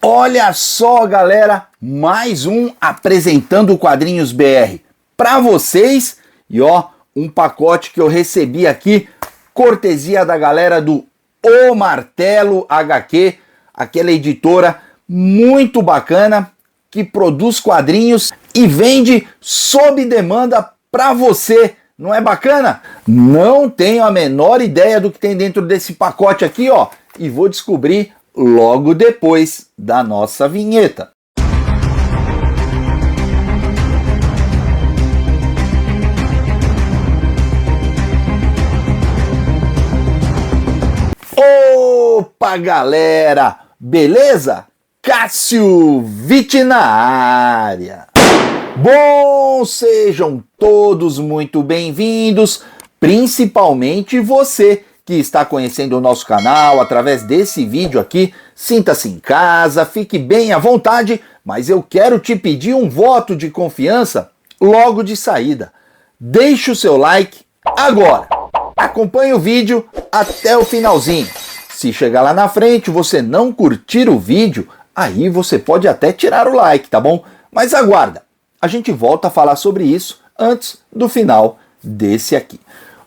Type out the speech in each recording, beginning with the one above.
Olha só, galera, mais um Apresentando Quadrinhos BR para vocês. E ó, um pacote que eu recebi aqui, cortesia da galera do O Martelo HQ, aquela editora muito bacana que produz quadrinhos e vende sob demanda para você. Não é bacana? Não tenho a menor ideia do que tem dentro desse pacote aqui, ó, e vou descobrir logo depois da nossa vinheta. Opa, galera! Beleza? Cássio Vitti na área. Bom, sejam todos muito bem-vindos, principalmente você que está conhecendo o nosso canal através desse vídeo aqui. Sinta-se em casa, fique bem à vontade, mas eu quero te pedir um voto de confiança logo de saída. Deixe o seu like agora. Acompanhe o vídeo até o finalzinho. Se chegar lá na frente você não curtir o vídeo, aí você pode até tirar o like, tá bom? Mas aguarda, a gente volta a falar sobre isso antes do final desse aqui.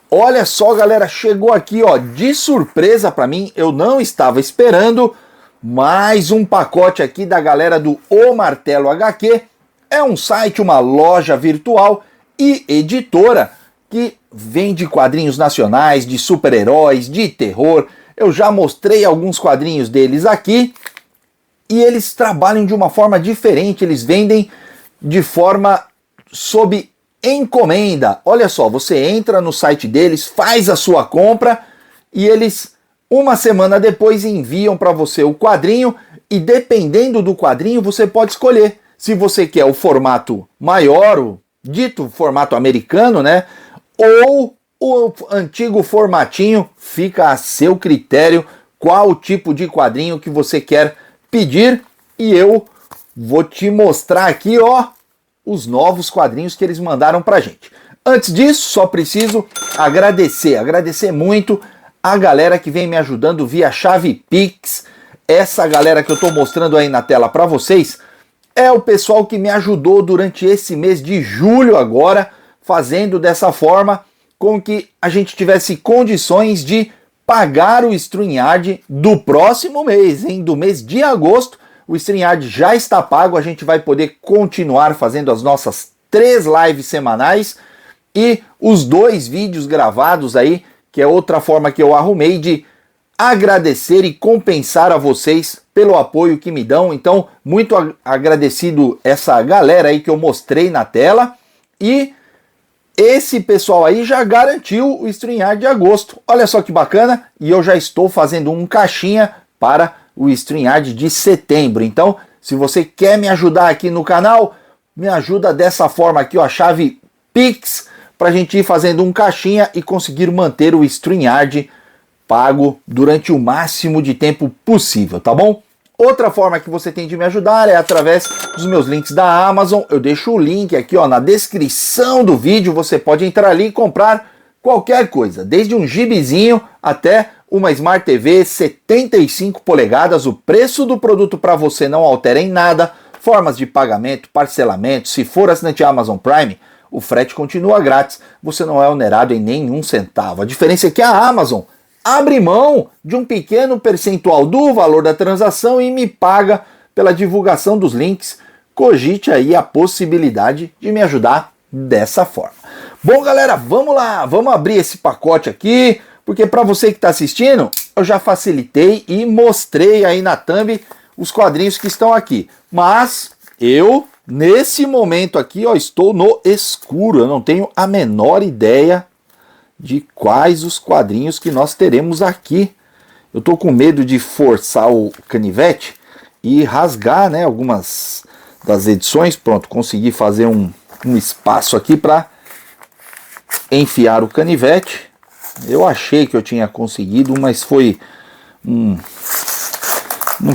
Olha só, galera, chegou aqui, ó, de surpresa para mim, eu não estava esperando, mais um pacote aqui da galera do O Martelo HQ. É um site, uma loja virtual e editora que vende quadrinhos nacionais, de super-heróis, de terror. Eu já mostrei alguns quadrinhos deles aqui e eles trabalham de uma forma diferente, eles vendem de forma sob encomenda. Olha só, você entra no site deles, faz a sua compra e eles uma semana depois enviam para você o quadrinho e dependendo do quadrinho você pode escolher se você quer o formato maior, o dito formato americano, né? Ou o antigo formatinho, fica a seu critério qual tipo de quadrinho que você quer pedir e eu vou te mostrar aqui, ó, os novos quadrinhos que eles mandaram pra gente. Antes disso, só preciso agradecer muito a galera que vem me ajudando via chave Pix. Essa galera que eu tô mostrando aí na tela pra vocês é o pessoal que me ajudou durante esse mês de julho agora, fazendo dessa forma com que a gente tivesse condições de pagar o StreamYard do próximo mês, hein? Do mês de agosto. O StreamYard já está pago, a gente vai poder continuar fazendo as nossas 3 lives semanais e os 2 vídeos gravados aí, que é outra forma que eu arrumei de agradecer e compensar a vocês pelo apoio que me dão. Então, muito agradecido essa galera aí que eu mostrei na tela e esse pessoal aí já garantiu o StreamYard de agosto. Olha só que bacana, e eu já estou fazendo um caixinha para o StreamYard de setembro. Então, se você quer me ajudar aqui no canal, me ajuda dessa forma aqui, ó, a chave Pix, para a gente ir fazendo um caixinha e conseguir manter o StreamYard pago durante o máximo de tempo possível, tá bom? Outra forma que você tem de me ajudar é através dos meus links da Amazon. Eu deixo o link aqui, ó, na descrição do vídeo. Você pode entrar ali e comprar qualquer coisa, desde um gibizinho até uma Smart TV 75 polegadas. O preço do produto para você não altera em nada. Formas de pagamento, parcelamento. Se for assinante Amazon Prime, o frete continua grátis. Você não é onerado em nenhum centavo. A diferença é que a Amazon abre mão de um pequeno percentual do valor da transação e me paga pela divulgação dos links. Cogite aí a possibilidade de me ajudar dessa forma. Bom, galera, vamos lá, vamos abrir esse pacote aqui, porque para você que está assistindo, eu já facilitei e mostrei aí na thumb os quadrinhos que estão aqui. Mas eu, nesse momento aqui, ó, estou no escuro, eu não tenho a menor ideia de quais os quadrinhos que nós teremos aqui. Eu tô com medo de forçar o canivete e rasgar, né, algumas das edições. Pronto, consegui fazer um espaço aqui para enfiar o canivete. Eu achei que eu tinha conseguido, mas foi não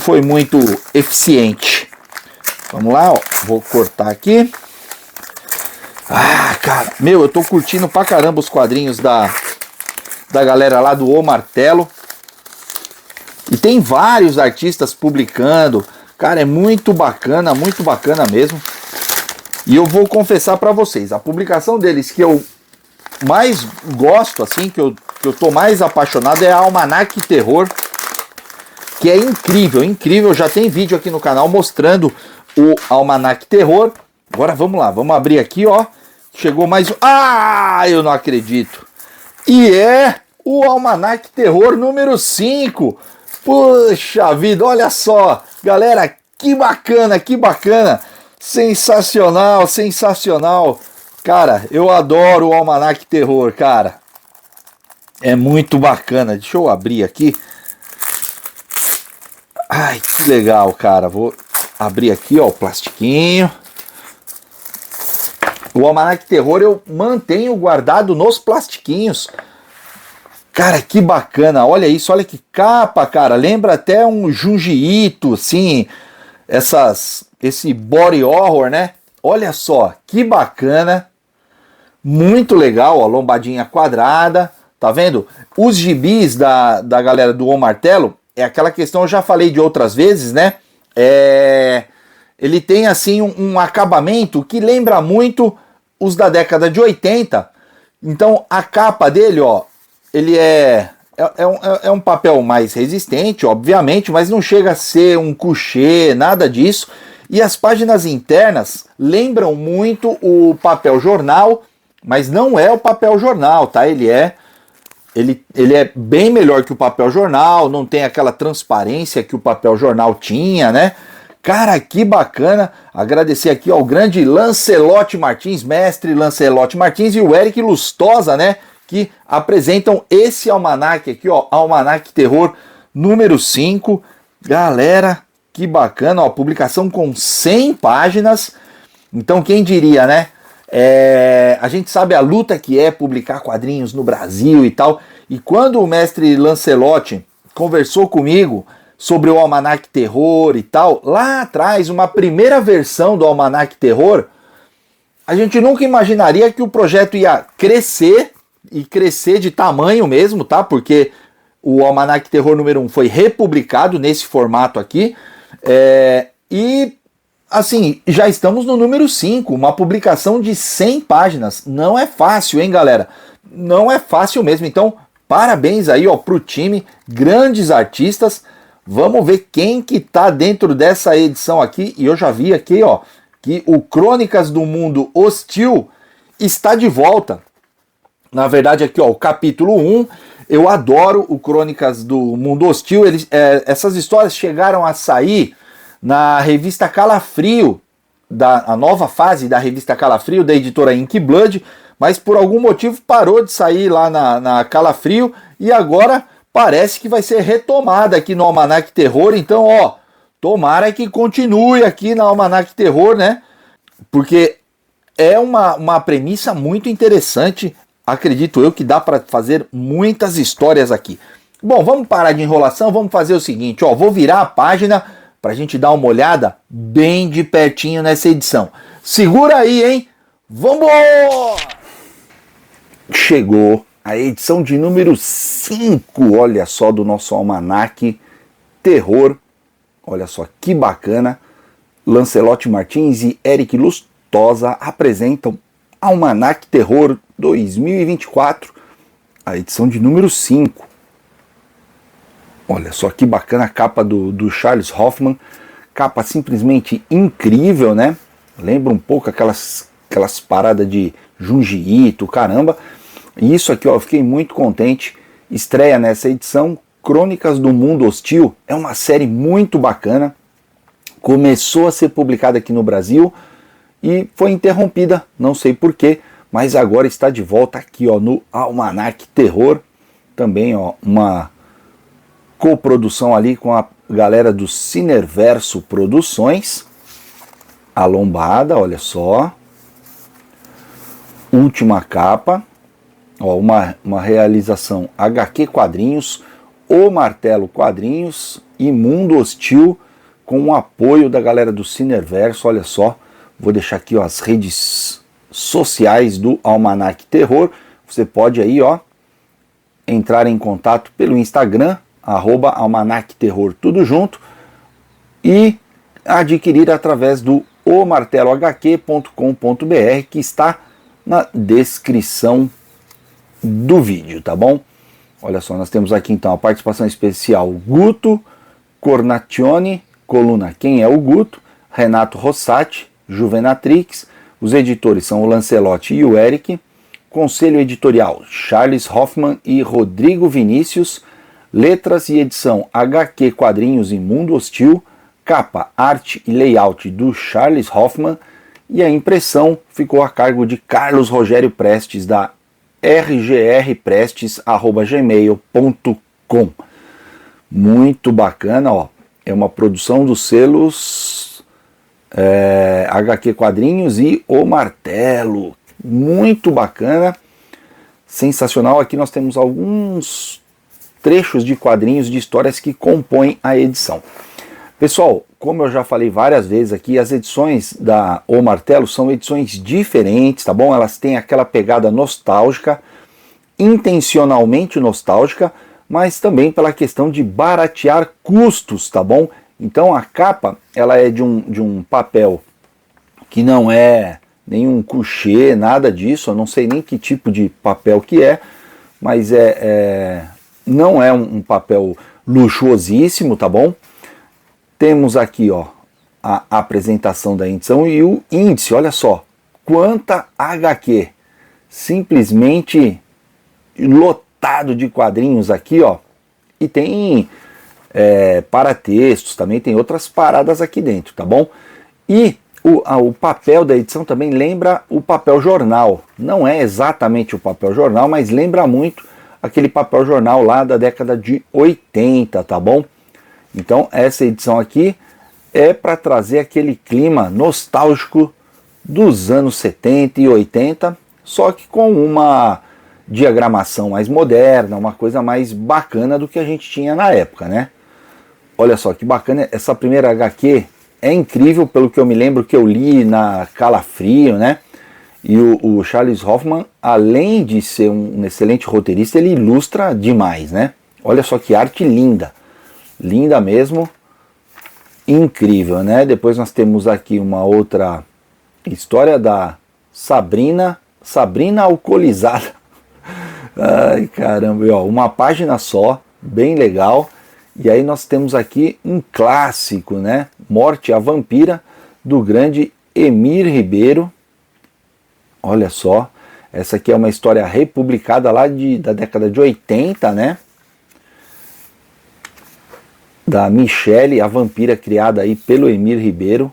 foi muito eficiente. Vamos lá, ó, vou cortar aqui. Ah, cara, meu, eu tô curtindo pra caramba os quadrinhos da galera lá do O Martelo. E tem vários artistas publicando. Cara, é muito bacana mesmo. E eu vou confessar para vocês, a publicação deles que eu mais gosto, assim, que eu tô mais apaixonado é a Almanac Terror, que é incrível, incrível. Já tem vídeo aqui no canal mostrando o Almanac Terror. Agora vamos lá, vamos abrir aqui, ó. Chegou mais um. Ah, eu não acredito. E é o Almanac Terror número 5. Puxa vida, olha só. Galera, que bacana, que bacana. Sensacional, sensacional. Cara, eu adoro o Almanac Terror, cara. É muito bacana. Deixa eu abrir aqui. Ai, que legal, cara. Vou abrir aqui, ó, o plastiquinho. O Almanac Terror eu mantenho guardado nos plastiquinhos. Cara, que bacana. Olha isso, olha que capa, cara. Lembra até um Junji Ito, assim, esse body horror, né? Olha só, que bacana. Muito legal, ó, lombadinha quadrada. Tá vendo? Os gibis da galera do O Martelo, é aquela questão, eu já falei de outras vezes, né? Ele tem, assim, um acabamento que lembra muito os da década de 80. Então, a capa dele, ó, ele é um papel mais resistente, obviamente, mas não chega a ser um couché, nada disso. E as páginas internas lembram muito o papel jornal, mas não é o papel jornal, tá? Ele é bem melhor que o papel jornal, não tem aquela transparência que o papel jornal tinha, né? Cara, que bacana. Agradecer aqui ao grande Lancelotti Martins, mestre Lancelotti Martins, e o Eric Lustosa, né? Que apresentam esse almanac aqui, ó, Almanac Terror número 5. Galera, que bacana, ó, publicação com 100 páginas. Então, quem diria, né? A gente sabe a luta que é publicar quadrinhos no Brasil e tal. E quando o mestre Lancelotti conversou comigo sobre o Almanac Terror e tal, lá atrás, uma primeira versão do Almanac Terror, a gente nunca imaginaria que o projeto ia crescer, e crescer de tamanho mesmo, tá? Porque o Almanac Terror número 1 foi republicado nesse formato aqui, e assim, já estamos no número 5, uma publicação de 100 páginas. Não é fácil, hein, galera? Não é fácil mesmo. Então, parabéns aí, ó, pro time, grandes artistas. Vamos ver quem que tá dentro dessa edição aqui. E eu já vi aqui, ó, que o Crônicas do Mundo Hostil está de volta. Na verdade, aqui, ó, o capítulo 1. Eu adoro o Crônicas do Mundo Hostil. Essas histórias chegaram a sair na revista Calafrio, a nova fase da revista Calafrio, da editora Ink Blood, mas por algum motivo parou de sair lá na Calafrio, e agora parece que vai ser retomada aqui no Almanac Terror. Então, ó, tomara que continue aqui no Almanac Terror, né? Porque é uma premissa muito interessante, acredito eu, que dá para fazer muitas histórias aqui. Bom, vamos parar de enrolação, vamos fazer o seguinte, ó, vou virar a página pra gente dar uma olhada bem de pertinho nessa edição. Segura aí, hein? Vambora! Chegou a edição de número 5, olha só, do nosso Almanac Terror. Olha só que bacana. Lancelotti Martins e Eric Lustosa apresentam Almanac Terror 2024, a edição de número 5. Olha só que bacana a capa do Charles Hoffman, capa simplesmente incrível, né? Lembra um pouco aquelas paradas de Junji Ito, caramba. E isso aqui, ó, eu fiquei muito contente. Estreia nessa edição, Crônicas do Mundo Hostil. É uma série muito bacana. Começou a ser publicada aqui no Brasil e foi interrompida, não sei porquê, mas agora está de volta aqui, ó, no Almanac Terror. Também, ó, uma coprodução ali com a galera do Cineverso Produções. A lombada, olha só. Última capa. Ó, uma realização HQ Quadrinhos, O Martelo Quadrinhos e Mundo Hostil, com o apoio da galera do Cineverso. Olha só, vou deixar aqui, ó, as redes sociais do Almanac Terror. Você pode aí, ó, entrar em contato pelo Instagram, @Almanac Terror, tudo junto, e adquirir através do omartelohq.com.br, que está na descrição do vídeo, tá bom? Olha só, nós temos aqui então a participação especial Guto, Cornacchione, coluna Quem é o Guto, Renato Rossati, Juvenatrix, os editores são o Lancelotti e o Eric, conselho editorial Charles Hoffman e Rodrigo Vinícius, letras e edição HQ Quadrinhos e Mundo Hostil, capa, arte e layout do Charles Hoffman, e a impressão ficou a cargo de Carlos Rogério Prestes, da rgrprestes@gmail.com. Muito bacana, ó. É uma produção dos selos HQ Quadrinhos e O Martelo. Muito bacana, sensacional. Aqui nós temos alguns trechos de quadrinhos de histórias que compõem a edição. Pessoal, como eu já falei várias vezes aqui, as edições da O Martelo são edições diferentes, tá bom? Elas têm aquela pegada nostálgica, intencionalmente nostálgica, mas também pela questão de baratear custos, tá bom? Então a capa, ela é de um papel que não é nenhum couché, nada disso, eu não sei nem que tipo de papel que é, mas não é um papel luxuosíssimo, tá bom? Temos aqui, ó, a apresentação da edição e o índice, olha só, quanta HQ, simplesmente lotado de quadrinhos aqui, ó, e tem paratextos, também tem outras paradas aqui dentro, tá bom? E o papel da edição também lembra o papel jornal, não é exatamente o papel jornal, mas lembra muito aquele papel jornal lá da década de 80, tá bom? Então essa edição aqui é para trazer aquele clima nostálgico dos anos 70 e 80, só que com uma diagramação mais moderna, uma coisa mais bacana do que a gente tinha na época, né? Olha só que bacana, essa primeira HQ é incrível, pelo que eu me lembro que eu li na Calafrio, né? E o Charles Hoffman, além de ser um excelente roteirista, ele ilustra demais, né? Olha só que arte linda. Linda mesmo, incrível, né? Depois nós temos aqui uma outra história da Sabrina alcoolizada. Ai, caramba, e, ó, uma página só, bem legal. E aí nós temos aqui um clássico, né? Morte à Vampira, do grande Emir Ribeiro. Olha só, essa aqui é uma história republicada lá da década de 80, né? Da Michelle, a vampira, criada aí pelo Emir Ribeiro.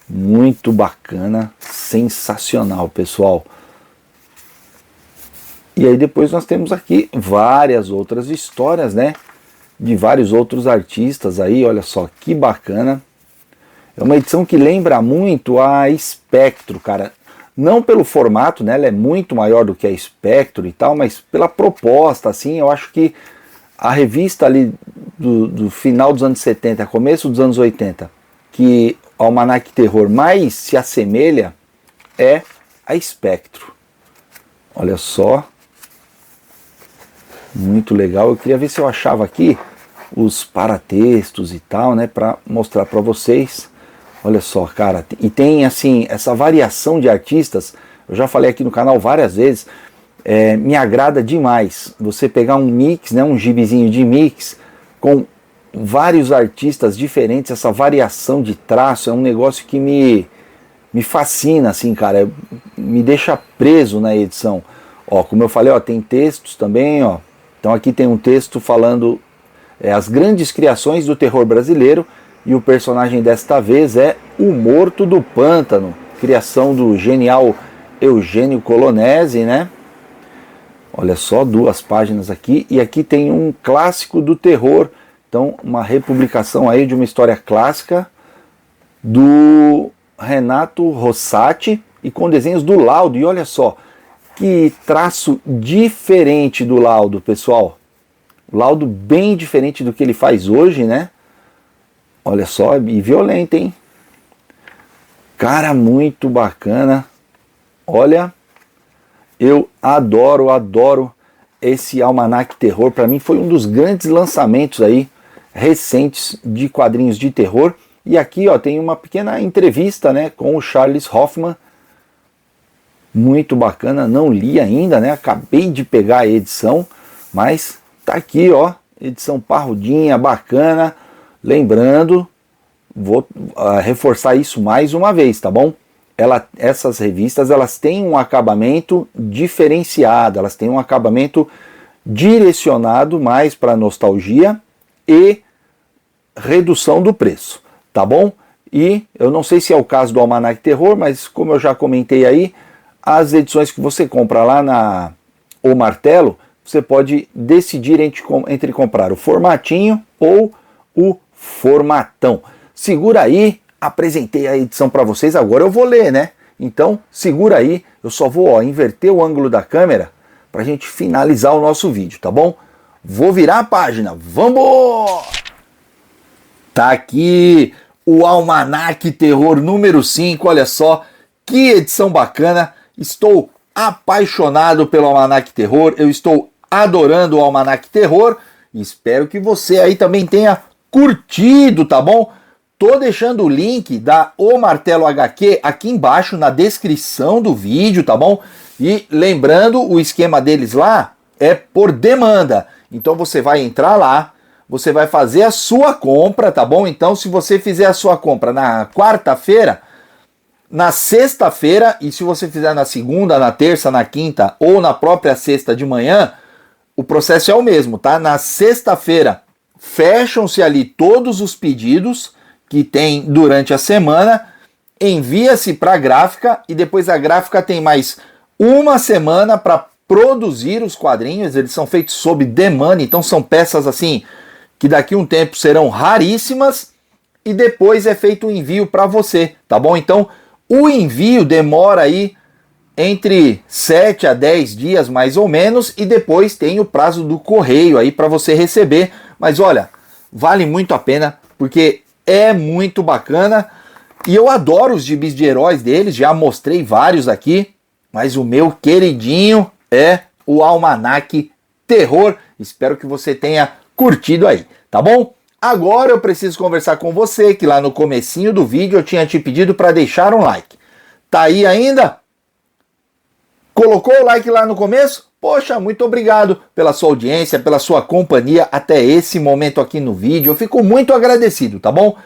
Muito bacana, sensacional, pessoal. E aí depois nós temos aqui várias outras histórias, né? De vários outros artistas aí, olha só que bacana. É uma edição que lembra muito a Spectro, cara. Não pelo formato, né? Ela é muito maior do que a Spectro e tal, mas pela proposta, assim, eu acho que a revista ali do final dos anos 70, começo dos anos 80, que o Almanac Terror mais se assemelha é a Spectro. Olha só. Muito legal. Eu queria ver se eu achava aqui os paratextos e tal, né, para mostrar para vocês. Olha só, cara. E tem assim essa variação de artistas. Eu já falei aqui no canal várias vezes. Me agrada demais você pegar um mix, né, um gibizinho de mix com vários artistas diferentes. Essa variação de traço é um negócio que me fascina, assim, cara. Me deixa preso na edição. Ó, como eu falei, ó, tem textos também, ó. Então aqui tem um texto falando as grandes criações do terror brasileiro, e o personagem desta vez é o Morto do Pântano, criação do genial Eugênio Colonese, né? Olha só, 2 páginas aqui, e aqui tem um clássico do terror, então uma republicação aí de uma história clássica do Renato Rossati, e com desenhos do Laudo. E olha só, que traço diferente do Laudo, pessoal. O Laudo bem diferente do que ele faz hoje, né? Olha só, e violento, hein? Cara, muito bacana. Olha, eu adoro esse Almanac Terror. Para mim foi um dos grandes lançamentos aí recentes de quadrinhos de terror. E aqui, ó, tem uma pequena entrevista, né, com o Charles Hoffman, muito bacana, não li ainda, né, acabei de pegar a edição, mas tá aqui, ó, edição parrudinha, bacana. Lembrando, vou reforçar isso mais uma vez, tá bom? Essas revistas, elas têm um acabamento diferenciado, elas têm um acabamento direcionado mais para nostalgia e redução do preço, tá bom? E eu não sei se é o caso do Almanac Terror, mas como eu já comentei aí, as edições que você compra lá na O Martelo, você pode decidir entre comprar o formatinho ou o formatão. Segura aí, apresentei a edição para vocês, agora eu vou ler, né? Então, segura aí, eu só vou inverter o ângulo da câmera para a gente finalizar o nosso vídeo, tá bom? Vou virar a página, vamos! Tá aqui o Almanac Terror número 5, olha só, que edição bacana, estou apaixonado pelo Almanac Terror, eu estou adorando o Almanac Terror, espero que você aí também tenha curtido, tá bom? Tô deixando o link da O Martelo HQ aqui embaixo na descrição do vídeo, tá bom? E lembrando, o esquema deles lá é por demanda. Então você vai entrar lá, você vai fazer a sua compra, tá bom? Então se você fizer a sua compra na quarta-feira, na sexta-feira, e se você fizer na segunda, na terça, na quinta ou na própria sexta de manhã, o processo é o mesmo, tá? Na sexta-feira, fecham-se ali todos os pedidos que tem durante a semana, envia-se para a gráfica e depois a gráfica tem mais uma semana para produzir os quadrinhos. Eles são feitos sob demanda, então são peças assim que daqui a um tempo serão raríssimas e depois é feito o envio para você, tá bom? Então o envio demora aí entre 7 a 10 dias mais ou menos e depois tem o prazo do correio aí para você receber. Mas olha, vale muito a pena porque é muito bacana e eu adoro os gibis de heróis deles, já mostrei vários aqui, mas o meu queridinho é o Almanac Terror. Espero que você tenha curtido aí, tá bom? Agora eu preciso conversar com você, que lá no comecinho do vídeo eu tinha te pedido para deixar um like. Tá aí ainda? Colocou o like lá no começo? Poxa, muito obrigado pela sua audiência, pela sua companhia até esse momento aqui no vídeo. Eu fico muito agradecido, tá bom?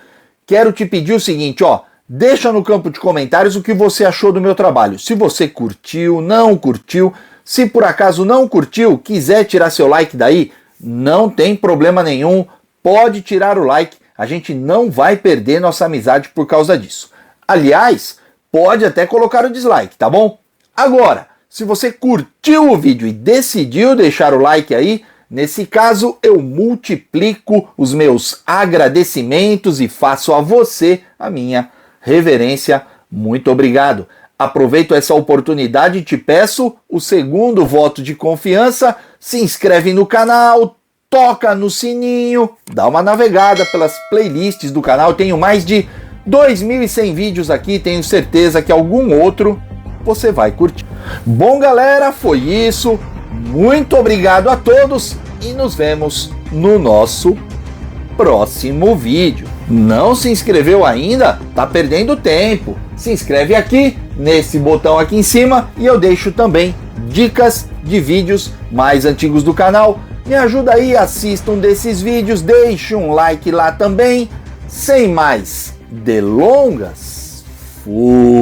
Quero te pedir o seguinte, ó. Deixa no campo de comentários o que você achou do meu trabalho. Se você curtiu, não curtiu. Se por acaso não curtiu, quiser tirar seu like daí, não tem problema nenhum. Pode tirar o like. A gente não vai perder nossa amizade por causa disso. Aliás, pode até colocar o dislike, tá bom? Agora, se você curtiu o vídeo e decidiu deixar o like aí, nesse caso eu multiplico os meus agradecimentos e faço a você a minha reverência. Muito obrigado. Aproveito essa oportunidade e te peço o segundo voto de confiança. Se inscreve no canal, toca no sininho, dá uma navegada pelas playlists do canal. Eu tenho mais de 2.100 vídeos aqui, tenho certeza que algum outro você vai curtir. Bom, galera, foi isso. Muito obrigado a todos e nos vemos no nosso próximo vídeo. Não se inscreveu ainda? Tá perdendo tempo. Se inscreve aqui, nesse botão aqui em cima, e eu deixo também dicas de vídeos mais antigos do canal. Me ajuda aí, assista um desses vídeos, deixe um like lá também. Sem mais delongas, fui!